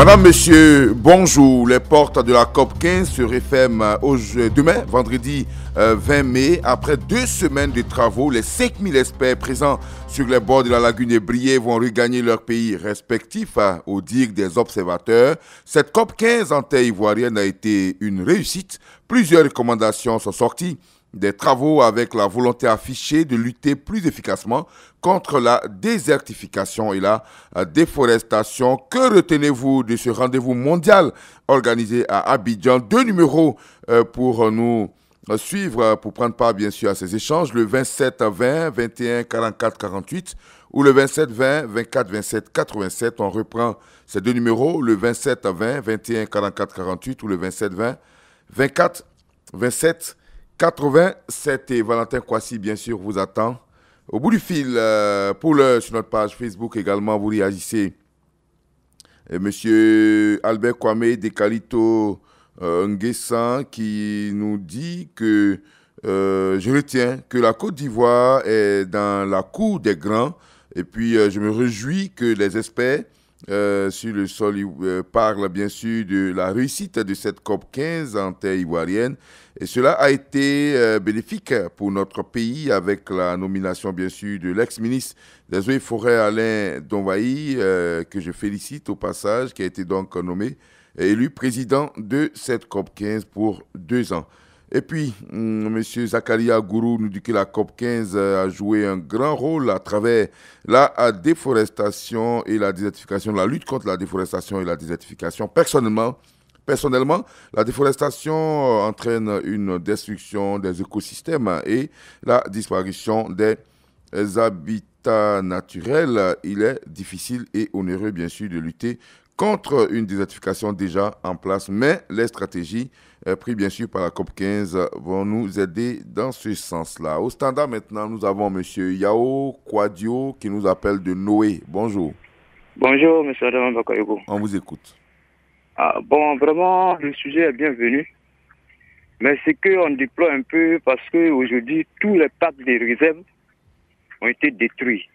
Madame, Monsieur, bonjour. Les portes de la COP 15 se referment demain, vendredi 20 mai. Après 2 semaines de travaux, les 5000 experts présents sur les bords de la lagune de Briey vont regagner leur pays respectif, au dire des observateurs. Cette COP 15 en terre ivoirienne a été une réussite. Plusieurs recommandations sont sorties des travaux avec la volonté affichée de lutter plus efficacement contre la désertification et la déforestation. Que retenez-vous de ce rendez-vous mondial organisé à Abidjan? 2 numéros pour nous suivre, pour prendre part bien sûr à ces échanges, le 27 20 21 44 48 ou le 27 20 24 27 87. On reprend ces 2 numéros, le 27 20 21 44 48 ou le 27 20 24 27 87. Et Valentin Kwasi, bien sûr, vous attend au bout du fil. Sur notre page Facebook également, vous réagissez. Monsieur Albert Kwame Dekalito Nguessan qui nous dit que je retiens que la Côte d'Ivoire est dans la cour des grands. Et puis, je me réjouis que les experts sur le sol parlent bien sûr de la réussite de cette COP 15 en terre ivoirienne. Et cela a été bénéfique pour notre pays avec la nomination bien sûr de l'ex-ministre des Eaux et Forêts Alain Donvaï, que je félicite au passage, qui a été donc nommé et élu président de cette COP 15 pour 2 ans. Et puis, M. Zakaria Gourou nous dit que la COP 15 a joué un grand rôle à travers la déforestation et la désertification, la lutte contre la déforestation et la désertification. Personnellement, la déforestation entraîne une destruction des écosystèmes et la disparition des habitats naturels. Il est difficile et onéreux, bien sûr, de lutter contre une désertification déjà en place, mais les stratégies prises bien sûr par la COP 15 vont nous aider dans ce sens-là. Au standard maintenant, nous avons M. Yao Kwadio qui nous appelle de Noé. Bonjour. Bonjour, M. Adam Bakayoko. On vous écoute. Bon, vraiment, le sujet est bienvenu. Mais c'est qu'on déplore un peu parce qu'aujourd'hui, tous les parcs de réserve ont été détruits.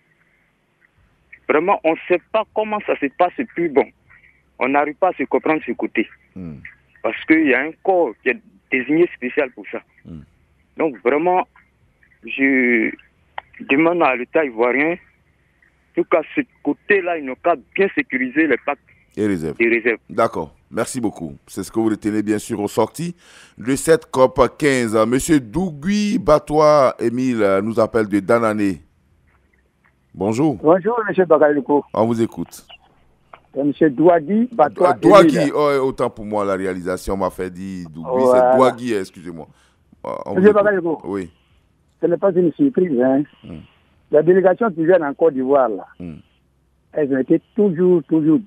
Vraiment, on ne sait pas comment ça se passe plus bon. On n'arrive pas à se comprendre ce côté. Parce qu'il y a un corps qui est désigné spécial pour ça. Donc vraiment, je demande à l'État ivoirien, en tout cas ce côté-là, il n'a qu'à bien sécuriser les parcs et réserves. D'accord, merci beaucoup. C'est ce que vous retenez bien sûr aux sorties de cette COP 15. Monsieur Dougui Batois Émile nous appelle de Danané. Bonjour. Bonjour, M. Bakayoko. On vous écoute. M. Douagui Batois Douagui, autant pour moi, la réalisation m'a fait dire Dougui, c'est Douagui, excusez-moi. M. Bakayoko. Oui. Ce n'est pas une surprise. Hein. La délégation qui vient en Côte d'Ivoire, là, elles ont été toujours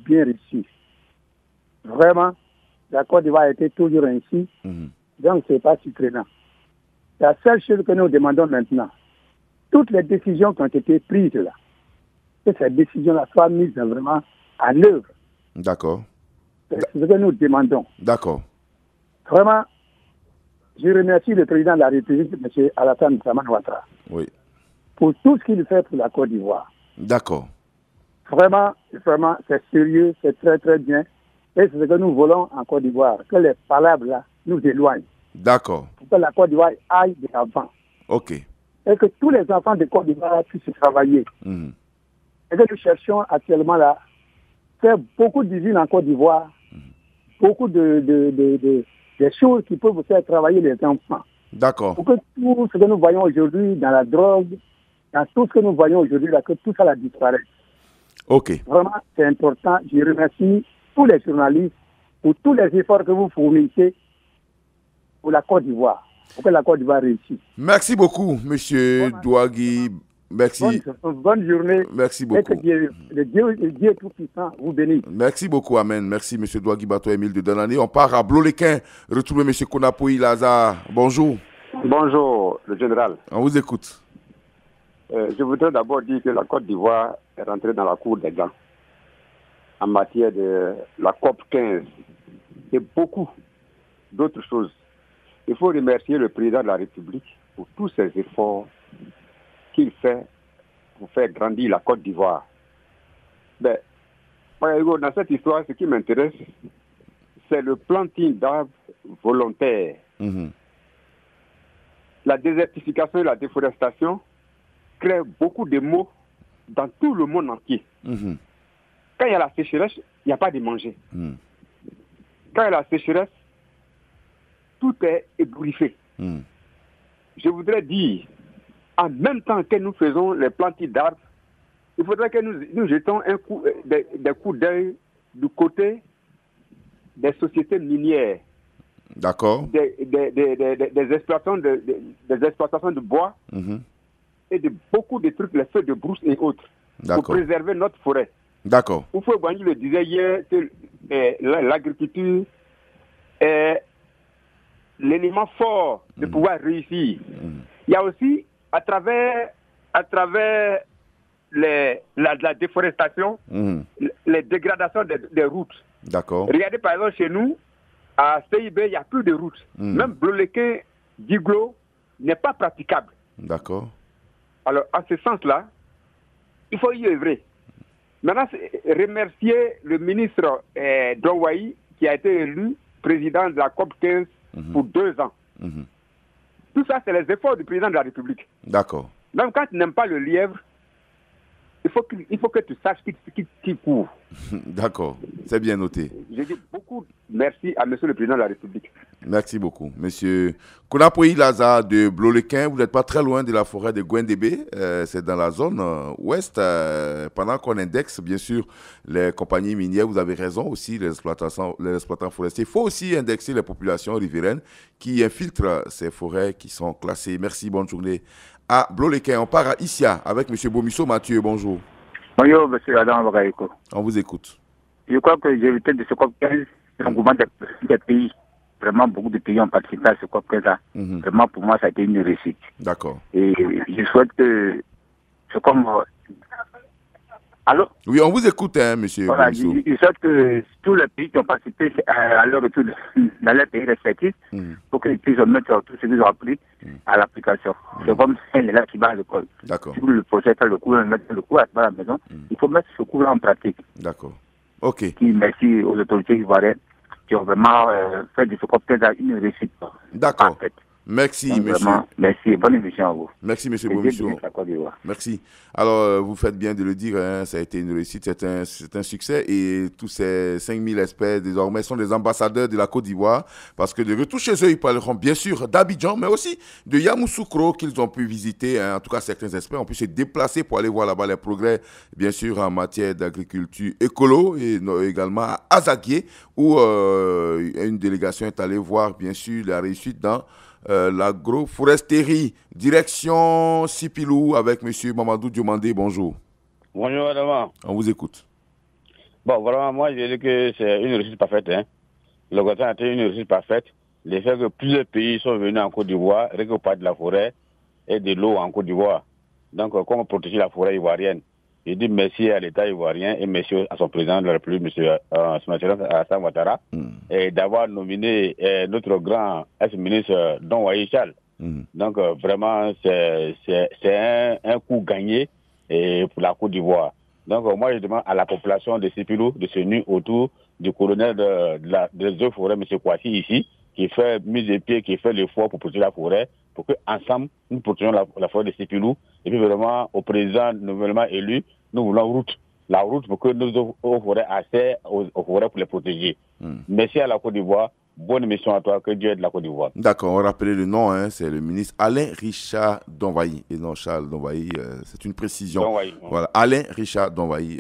bien réussies. Vraiment, la Côte d'Ivoire a été toujours réussie. Donc, ce n'est pas surprenant. La seule chose que nous demandons maintenant, toutes les décisions qui ont été prises là, que ces décisions-là soient mises vraiment en œuvre. D'accord. C'est ce que nous demandons. D'accord. Vraiment, je remercie le président de la République, M. Alassane Dramane Ouattara, pour tout ce qu'il fait pour la Côte d'Ivoire. D'accord. Vraiment, c'est sérieux, c'est très bien. Et c'est ce que nous voulons en Côte d'Ivoire, que les palabres là nous éloignent. D'accord. Pour que la Côte d'Ivoire aille de l'avant. Ok. Et que tous les enfants de Côte d'Ivoire puissent travailler. Et que nous cherchons actuellement là, faire beaucoup d'usines en Côte d'Ivoire, beaucoup de choses qui peuvent faire travailler les enfants. D'accord. Pour que tout ce que nous voyons aujourd'hui dans la drogue, dans tout ce que nous voyons aujourd'hui là, que tout ça disparaisse. Ok. Vraiment, c'est important. Je remercie tous les journalistes pour tous les efforts que vous fournissez pour la Côte d'Ivoire, pour que la Côte d'Ivoire réussisse. Merci beaucoup, M. Douagui. Merci. Bonne journée. Merci beaucoup. Et que le Dieu Tout-Puissant vous bénisse. Merci beaucoup, Amen. Merci, M. Douagui Batois Émile de Danané. On part à Bloléquin, retrouver M. Konapoui Lazare. Bonjour. Bonjour, le général. On vous écoute. Je voudrais d'abord dire que la Côte d'Ivoire est rentrée dans la cour des grands en matière de la COP 15 et beaucoup d'autres choses. Il faut remercier le président de la République pour tous ses efforts qu'il fait pour faire grandir la Côte d'Ivoire. Mais Dans cette histoire, ce qui m'intéresse, c'est le planting d'arbres volontaires. La désertification et la déforestation créent beaucoup de maux dans tout le monde entier. Quand il y a la sécheresse, il n'y a pas de manger. Quand il y a la sécheresse, tout est ébouriffé. Je voudrais dire, en même temps que nous faisons les plantings d'arbres, il faudrait que nous jetons des coups d'œil du côté des sociétés minières. D'accord. Des exploitations de bois et de beaucoup de trucs, les feux de brousse et autres, pour préserver notre forêt. D'accord. Oufou Boigny le disait hier que l'agriculture est l'élément fort de pouvoir réussir. Il y a aussi, à travers la déforestation, les dégradations des routes. D'accord. Regardez par exemple chez nous, à CIB, il n'y a plus de routes. Même Blolequin, Diglo n'est pas praticable. D'accord. Alors, en ce sens-là, il faut y œuvrer. Maintenant, remercier le ministre Donwayi qui a été élu président de la COP 15 pour 2 ans. Tout ça, c'est les efforts du président de la République. D'accord. Même quand tu n'aimes pas le lièvre, il faut que tu saches qui court. D'accord, c'est bien noté. Je dis beaucoup merci à monsieur le président de la République. Merci beaucoup. Monsieur Konapoyi Laza de Blolequin, vous n'êtes pas très loin de la forêt de Gwendébé, c'est dans la zone ouest. Pendant qu'on indexe, bien sûr, les compagnies minières, vous avez raison aussi, les exploitants forestiers. Il faut aussi indexer les populations riveraines qui infiltrent ces forêts qui sont classées. Merci, bonne journée. À Blolequin, on part à Issia avec M. Bomisso Mathieu. Bonjour. Bonjour, M. Adam Bagaïko. On vous écoute. Je crois que j'ai évité de ce COP 15, c'est un mouvement des pays. Vraiment, beaucoup de pays ont participé à ce COP 15. Vraiment, pour moi, ça a été une réussite. D'accord. Et je souhaite que c'est comme... Allô? Oui, on vous écoute, hein, monsieur. Voilà, je souhaite que tous les pays qui ont participé à leur retour dans les pays respectifs, pour qu'ils puissent mettre tout ce qu'ils ont appris à l'application. C'est comme un élève qui va à l'école. D'accord. Si le professeur fait le cours, mettre le cours à la maison, il faut mettre ce cours-là en pratique. D'accord. OK. Merci aux autorités ivoiriennes qui ont vraiment fait de ce COP 15 une réussite. D'accord. Merci, donc, monsieur. Vraiment, merci. Bonne émission à vous. Merci, monsieur Bomisso. Merci. Alors, vous faites bien de le dire, hein, ça a été une réussite, c'est un succès. Et tous ces 5000 experts, désormais, sont des ambassadeurs de la Côte d'Ivoire. Parce que de retour chez eux, ils parleront bien sûr d'Abidjan, mais aussi de Yamoussoukro qu'ils ont pu visiter. Hein. En tout cas, certains experts ont pu se déplacer pour aller voir là-bas les progrès, bien sûr, en matière d'agriculture écolo et également à Azaguié, où une délégation est allée voir, bien sûr, la réussite dans l'agroforesterie. Direction Sipilou avec M. Mamadou Diomandé. Bonjour. Bonjour, madame. On vous écoute. Bon, vraiment, moi, je dis que c'est une réussite parfaite. Hein. Le Gotan a été une réussite parfaite. Le fait que plusieurs pays sont venus en Côte d'Ivoire, récupérer de la forêt et de l'eau en Côte d'Ivoire. Donc, comment protéger la forêt ivoirienne? Je dis merci à l'État ivoirien et merci à son président de la République, M. Alassane Ouattara, et d'avoir nominé notre grand ex-ministre Don Wayi Charles. Donc vraiment, c'est un coup gagné pour la Côte d'Ivoire. Donc moi, je demande à la population de Sipilou de se unir autour du colonel des eaux forêts, M. Kouassi, ici, qui fait mise de pied, qui fait l'effort pour protéger la forêt, pour qu'ensemble, nous protégeons la forêt de Sipilou. Et puis vraiment, au président nouvellement élu, nous voulons la route pour que nos forêts accès aux forêts pour les protéger. Merci à la Côte d'Ivoire. Bonne émission à toi, que Dieu aide la Côte d'Ivoire. D'accord, on rappelait le nom, hein, c'est le ministre Alain Richard Donwayi, et non Charles Donwayi, c'est une précision. Donwayi, voilà, Alain Richard Donwayi,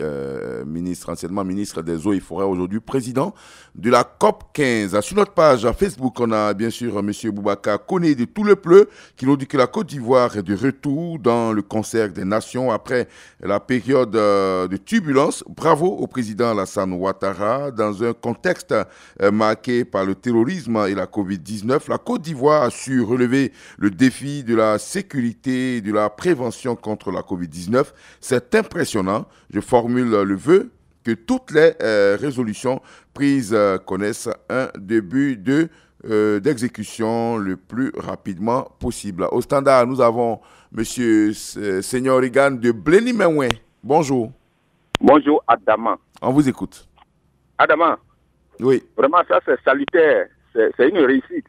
anciennement ministre des Eaux et Forêts, aujourd'hui président de la COP 15. Sur notre page Facebook, on a bien sûr M. Boubacar Koné de Tout le Pleu, qui nous dit que la Côte d'Ivoire est de retour dans le concert des nations après la période de turbulence. Bravo au président Alassane Ouattara, dans un contexte marqué par le terrorisme et la Covid-19, la Côte d'Ivoire a su relever le défi de la sécurité et de la prévention contre la Covid-19. C'est impressionnant. Je formule le vœu que toutes les résolutions prises connaissent un début d'exécution le plus rapidement possible. Au standard, nous avons M. Seigneur Regan de Blénimenoué. Bonjour. Bonjour, Adama. On vous écoute. Adama, oui. Vraiment, ça, c'est salutaire. C'est une réussite.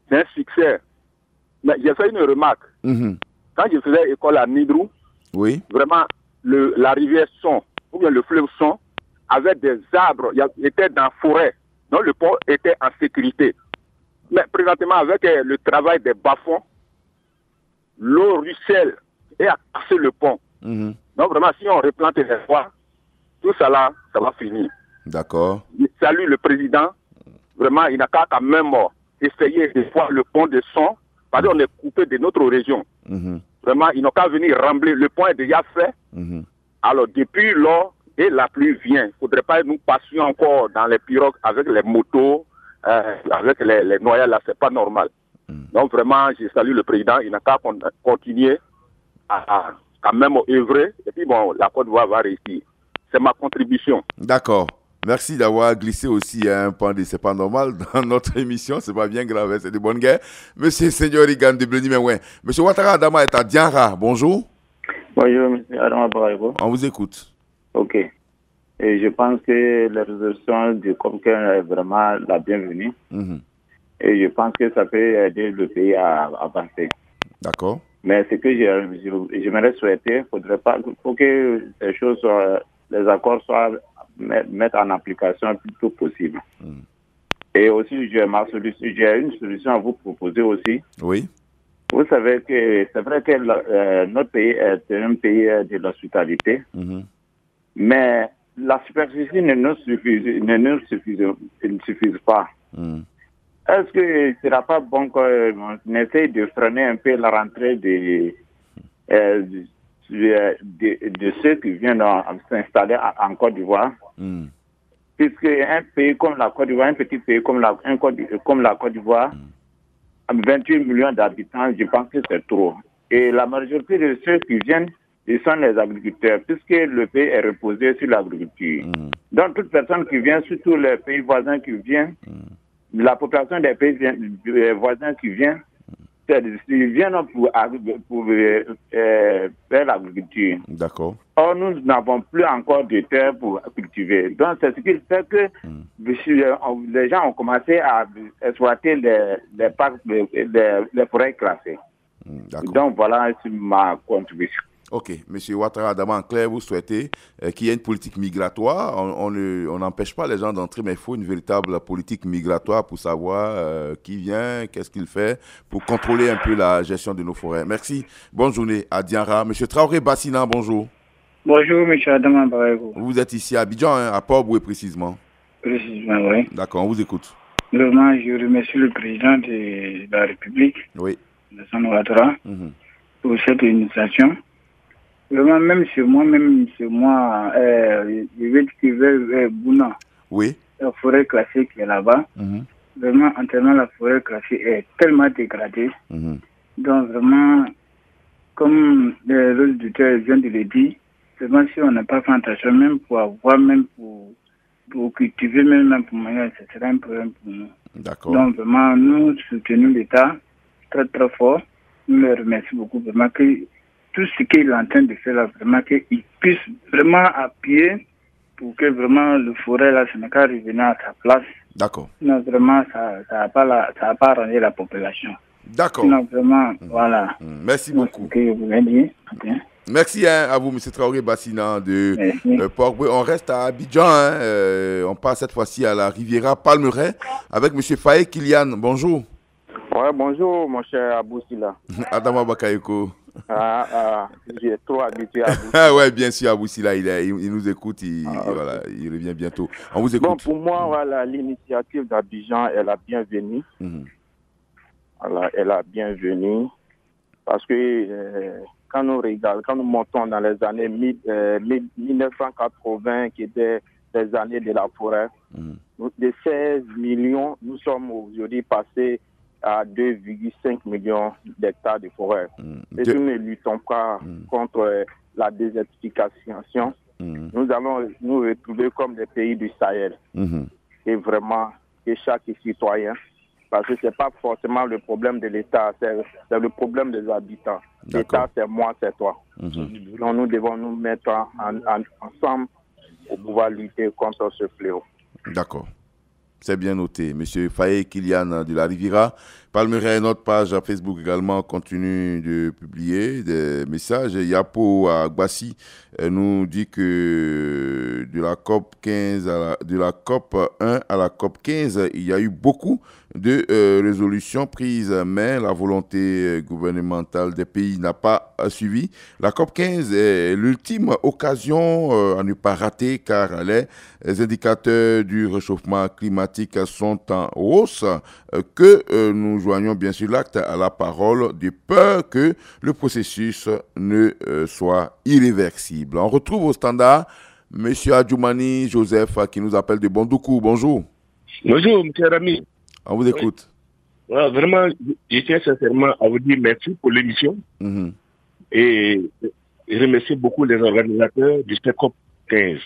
C'est un succès. Mais j'ai fait une remarque. Quand je faisais école à Nidrou, oui. Vraiment, la rivière Son, ou bien le fleuve Son, avait des arbres, il était dans la forêt. Donc, le pont était en sécurité. Mais présentement, avec le travail des bas-fonds, l'eau ruisselle et a cassé le pont. Donc, vraiment, si on replante les bois, tout ça là, ça va finir. D'accord. Je salue le président. Vraiment, il n'a qu'à quand même essayer de voir le pont de Son, parce qu'on est coupé de notre région. Vraiment, ils n'ont qu'à venir rembler. Le pont est déjà fait. Alors, depuis lors, et la pluie vient. Il ne faudrait pas que nous passions encore dans les pirogues avec les motos, avec les noyades, là, c'est pas normal. Donc, vraiment, je salue le président. Il n'a qu'à continuer à quand même œuvrer. Et puis, bon, la Côte d'Ivoire va réussir. C'est ma contribution. D'accord. Merci d'avoir glissé aussi un point de c'est pas normal dans notre émission, c'est pas bien grave, c'est de bonne guerre. Monsieur Seigneur Igan de Bleni Menwen. Monsieur Ouattara Adama est à Dianra, bonjour. Bonjour, monsieur Adama Barago. On vous écoute. Ok. Et je pense que la résolution du COP15 est vraiment la bienvenue. Et je pense que ça peut aider le pays à avancer. D'accord. Mais ce que j'aimerais souhaiter, faut que les choses soient, les accords soient mettre en application le plus tôt possible. Et aussi, j'ai une solution à vous proposer aussi. Oui. Vous savez que c'est vrai que notre pays est un pays de l'hospitalité, mais la superficie ne nous suffit pas. Est-ce que ce ne sera pas bon qu'on essaye de freiner un peu la rentrée de ceux qui viennent s'installer en Côte d'Ivoire, puisque un pays comme la Côte d'Ivoire, un petit pays comme la Côte d'Ivoire, 28 millions d'habitants, je pense que c'est trop. Et la majorité de ceux qui viennent, ils sont les agriculteurs, puisque le pays est reposé sur l'agriculture. Donc toute personne qui vient, surtout les pays voisins qui viennent, la population des pays voisins qui viennent, ils viennent pour faire l'agriculture. D'accord. Or, nous n'avons plus encore de terre pour cultiver. Donc, c'est ce qui fait que les gens ont commencé à exploiter les forêts classées. Donc, voilà ma contribution. Ok, Monsieur Ouattara Adama, en clair, vous souhaitez qu'il y ait une politique migratoire. On n'empêche pas les gens d'entrer, mais il faut une véritable politique migratoire pour savoir qui vient, qu'est-ce qu'il fait, pour contrôler un peu la gestion de nos forêts. Merci. Bonne journée à Dianra. Monsieur Traoré Bassina, bonjour. Bonjour, Monsieur Adama Barago. Vous êtes ici à Abidjan, hein, à Port-Boué précisément. Précisément, oui. D'accord, on vous écoute. Vraiment, je remercie le président de la République, Alassane Ouattara, pour cette initiation. Vraiment, même chez moi, je vais dire Bouna. Oui. La forêt classée qui est là-bas. Vraiment, entièrement, la forêt classée est tellement dégradée. Donc, vraiment, comme le docteur vient de le dire, vraiment, si on n'a pas fait attention, même pour avoir, même pour cultiver, même pour manger, ce serait un problème pour nous. D'accord. Donc, vraiment, nous soutenons l'État très, très fort. Nous le remercions beaucoup, vraiment, que tout ce qu'il est en train de faire là, vraiment qu'il puisse vraiment appuyer pour que vraiment le forêt là, ce n'est qu'à revenir à sa place. D'accord. Sinon vraiment, ça va pas rendre la population. D'accord. Sinon vraiment, voilà. Merci beaucoup. Que vous avez dit. Merci à vous, M. Traoré Bassina de Port-Boué. On reste à Abidjan. On passe cette fois-ci à la Riviera Palmeraie avec M. Faye Kylian. Bonjour. Ouais, bonjour, mon cher Aboussila. Adama Bakayoko. J'ai trop habitué à Aboussila. Ah ouais, bien sûr, Aboussila, il nous écoute, voilà, il revient bientôt. On vous écoute. Bon, pour moi, voilà, l'initiative d'Abidjan est la bienvenue. Voilà, elle est la bienvenue parce que quand nous montons dans les années 1980, qui étaient les années de la forêt, de 16 millions, nous sommes aujourd'hui passés à 2,5 millions d'hectares de forêt. Et si nous ne luttons pas contre la désertification, nous allons nous retrouver comme des pays du Sahel. Et vraiment, que chaque citoyen, parce que ce n'est pas forcément le problème de l'État, c'est le problème des habitants. L'État, c'est moi, c'est toi. Donc nous devons nous mettre ensemble pour pouvoir lutter contre ce fléau. D'accord. C'est bien noté. Monsieur Faye Kylian de la Riviera. Palmeraie, notre page Facebook également continue de publier des messages. Yapo Agbassi nous dit que de la COP 15 de la COP 1 à la COP 15, il y a eu beaucoup de résolutions prises, mais la volonté gouvernementale des pays n'a pas suivi. La COP 15 est l'ultime occasion à ne pas rater, car les indicateurs du réchauffement climatique sont en hausse. Que nous joignons bien sûr l'acte à la parole, de peur que le processus ne soit irréversible. On retrouve au standard M. Adjoumani Joseph qui nous appelle de Bondoukou. Bonjour. Bonjour, M. Rami. On vous écoute. Oui. Ouais, vraiment, je tiens sincèrement à vous dire merci pour l'émission et remercier beaucoup les organisateurs du COP 15.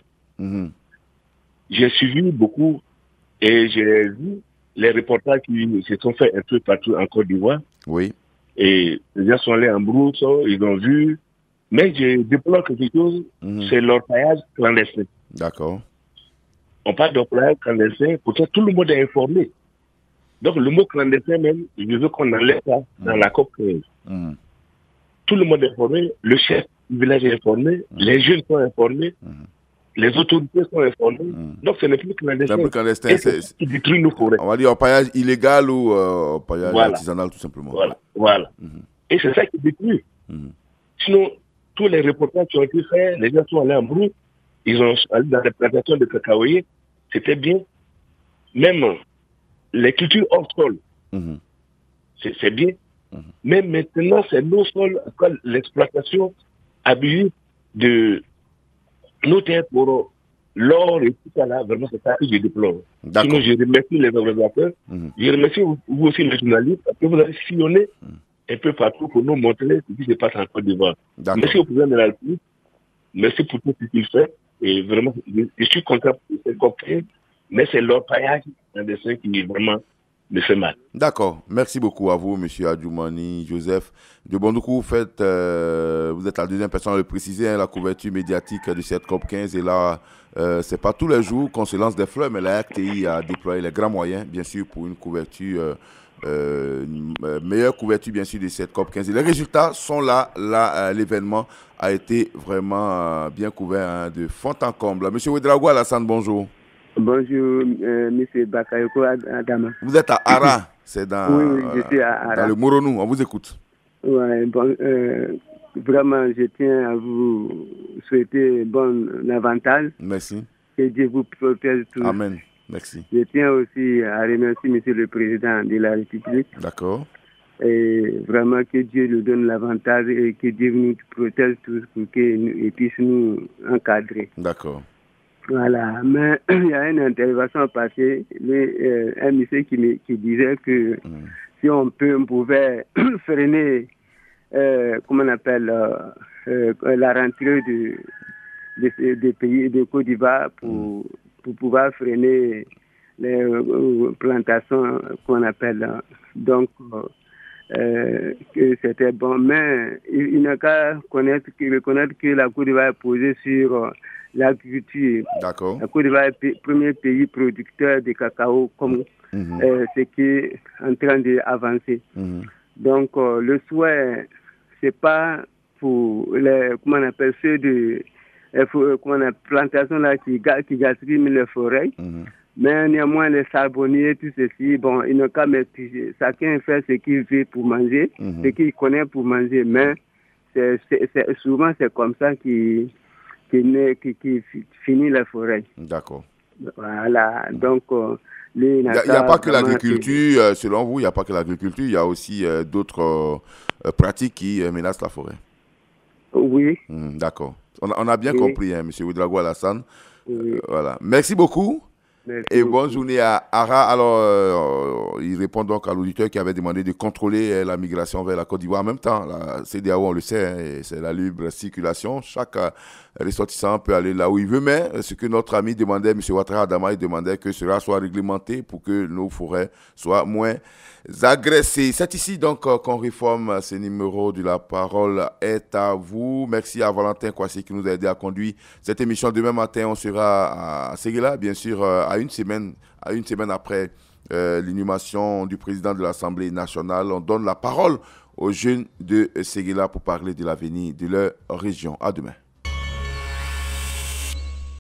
J'ai suivi beaucoup et j'ai vu les reportages qui se sont faits un peu partout en Côte d'Ivoire. Oui. Et les gens sont allés en brousse, ils ont vu. Mais je déplore quelque chose, c'est l'orpaillage clandestin. D'accord. On parle d'orpaillage clandestin, pourtant tout le monde est informé. Donc le mot clandestin même, je veux qu'on enlève ça dans la COP 15. Tout le monde est informé, le chef du village est informé, les jeunes sont informés, les autorités sont informées. Donc ce n'est plus clandestin. C'est plus clandestin, c'est qui détruit nos forêts. On va dire orpaillage illégal ou orpaillage artisanal tout simplement. Voilà. Et c'est ça qui détruit. Sinon, tous les reportages qui ont été faits, les gens sont allés en brousse, ils ont allé dans les plantations de cacaoyers, c'était bien. Même les cultures hors sol, c'est bien. Mais maintenant, c'est nos sols, l'exploitation abusive de nos terres pour l'or et tout ça là, vraiment c'est ça que je déplore. Sinon, je remercie les organisateurs, je remercie vous aussi les journalistes, parce que vous avez sillonné un peu partout pour nous montrer ce qui se passe en Côte d'Ivoire. Merci au président de la République, merci pour tout ce qu'il fait, et vraiment, je suis content pour cette COP 15, mais c'est l'orpaillage un dessin qui vraiment me fait mal. D'accord. Merci beaucoup à vous, M. Adjoumani Joseph. De Bondoukou, vous êtes la deuxième personne à le préciser, la couverture médiatique de cette COP 15. Et là, c'est pas tous les jours qu'on se lance des fleurs, mais la RTI a déployé les grands moyens, bien sûr, pour une couverture, une meilleure couverture, bien sûr, de cette COP 15. Et les résultats sont là. L'événement a été vraiment bien couvert de fond en comble. M. Ouedraogo Alassane, bonjour. Bonjour, M. Bakayoko Adama. Vous êtes à Ara, c'est dans, je suis à Ara. Dans le Moronou, on vous écoute. Ouais, bon, vraiment, je tiens à vous souhaiter bon avantage. Merci. Que Dieu vous protège tous. Amen. Merci. Je tiens aussi à remercier M. le Président de la République. D'accord. Et vraiment que Dieu nous donne l'avantage et que Dieu nous protège tous pour qu'il puisse nous encadrer. D'accord. Voilà, mais il y a une intervention passée, un monsieur qui disait que si on pouvait freiner, comment on appelle, la rentrée des pays de Côte d'Ivoire pour pouvoir freiner les plantations qu'on appelle. Donc, que c'était bon, mais il n'a qu'à reconnaître que la Côte d'Ivoire est posée sur l'agriculture. D'accord. La Côte d'Ivoire est le premier pays producteur de cacao, comme ce qui est en train d'avancer. Donc, le souhait, c'est pas pour les, comment on appelle, ceux de plantations là qui gaspillent les forêts. Mais néanmoins, les charbonniers, tout ceci, bon, ils n'ont qu'à maîtriser. Chacun fait ce qu'il veut pour manger, ce qu'il connaît pour manger. Mais souvent, c'est comme ça qui finit la forêt. D'accord. Voilà. Donc, il n'y a pas que l'agriculture, selon vous, il n'y a pas que l'agriculture, il y a aussi d'autres pratiques qui menacent la forêt. Oui. D'accord. On a bien compris, hein, M. Ouedraogo Alassane. Voilà. Merci beaucoup. Et bonne journée à Ara. Alors, il répond donc à l'auditeur qui avait demandé de contrôler la migration vers la Côte d'Ivoire. En même temps, la CEDEAO, on le sait, hein, c'est la libre circulation. Chaque ressortissant peut aller là où il veut, mais ce que notre ami demandait, M. Ouattara Adama, il demandait que cela soit réglementé pour que nos forêts soient moins agressées. C'est ici donc qu'on réforme ces numéros de La Parole est à vous. Merci à Valentin Kwasi qui nous a aidé à conduire cette émission. Demain matin, on sera à Séguéla, bien sûr, à une semaine après l'inhumation du président de l'Assemblée nationale. On donne la parole aux jeunes de Séguéla pour parler de l'avenir de leur région. À demain.